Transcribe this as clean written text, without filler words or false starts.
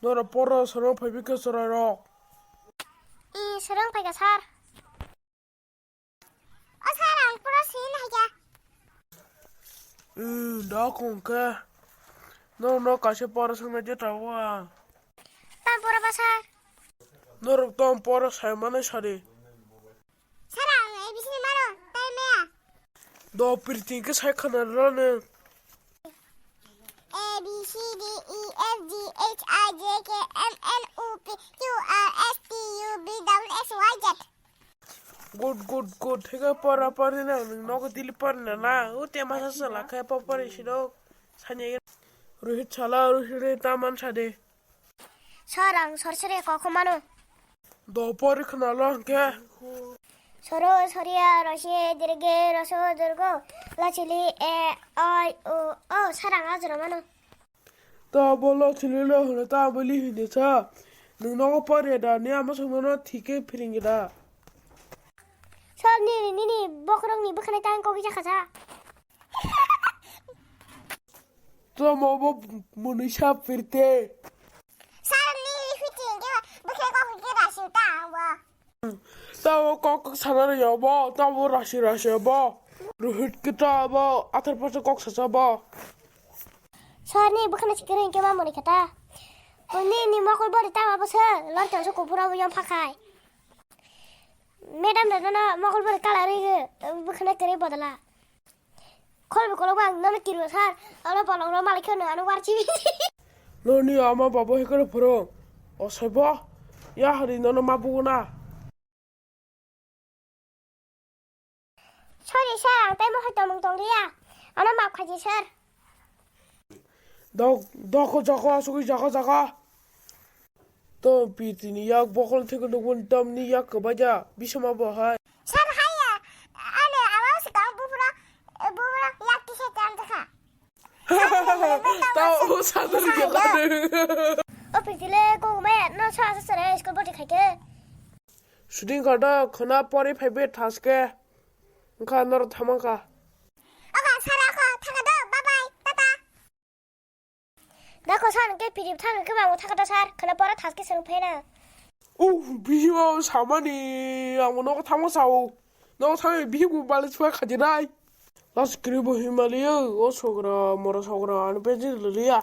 너라 뽀라 서랑 발비켰어라. 이 서렁파이가 살. 사랑 플러스 인하자. 나 공개. 너 가시 뽀라 성나지 타와. 땀 뿌려봐 살. 너랑 또 뽀라 살만해 살이. 사랑 ABC는 말어. 딸매야. 너 빌딩 살카나라는. A B C D E F G H I J K L M N O P Q R S T U V W X Y Z. 굿. 해가 뽀라 빠리나. 너가 딜리 빠리나 나. 어때 마셨을라. 가야 뽀빠리 싫어. 사냥이. 루히 찰라 루히를 따만 차대. 서랑 서리서리 거코마누. 너 뽀리 크나라 한게. 서로 서리야 러시에 들게 러소 들고 러칠리 에 어이 오 사랑 아즈라마누. ता बोलो चिल्लो होने ता बोली हिंदी सा नंगनों पर ये डालने आम सुमनो ठीक है फिरेंगे डा 서니 니니 먹으렁니 북한에 땅 거기 자가자. तो मोबो मुनिशा फिरते 사람이 휘팅게 북해가 휘게다 싫다 와. ता वो कॉक सानारे याबो ता वो राशि याबो रोहित किता बो आतर पर से कॉक ससा बो 서니 북한에 지키는 게만 모니카다. 언니 먹을 버리 땅 와보세. 런던서 고프라고 연파카이. 매담 너나 먹을 버리 깔아리 북한에 그래 버달라. 콜비 콜로방 너는 기르 살. 얼어 벌렁 말이 켜는 아는 와르치비. 너니 아마 바보 해कर फरो 어세보 야 하리 너는 마부구나 서리 사랑 때문 활동 멍덩이야. 아는 막하지 살. 너 저거 속이 자가 또 비티니 약 보컬 태그 누군 땀니 약 그바자 비셔마 보하 살 하야. 안에 아마스 강 부부라 약기 셋 또 사들게 나를 어필til에 고구마에 너 사서서래 스쿨 버디 갈게. 슈팅 가다 그나 뻘이 패배 다스게 가 너로 타만가 아가 사라가 타가다 바이바이 따다. 나거 사는 게 비립 타는 그만 못 타가다 살. 그나 뻔한 다섯 개 쓰는 패나. 오 비시마 사마니 아무 너가 타만 사오 너가 타면 미국 말레 추가 가지라 라스 그리고 히말리아 어서그라 뭐라 서그라 안 빼지르리야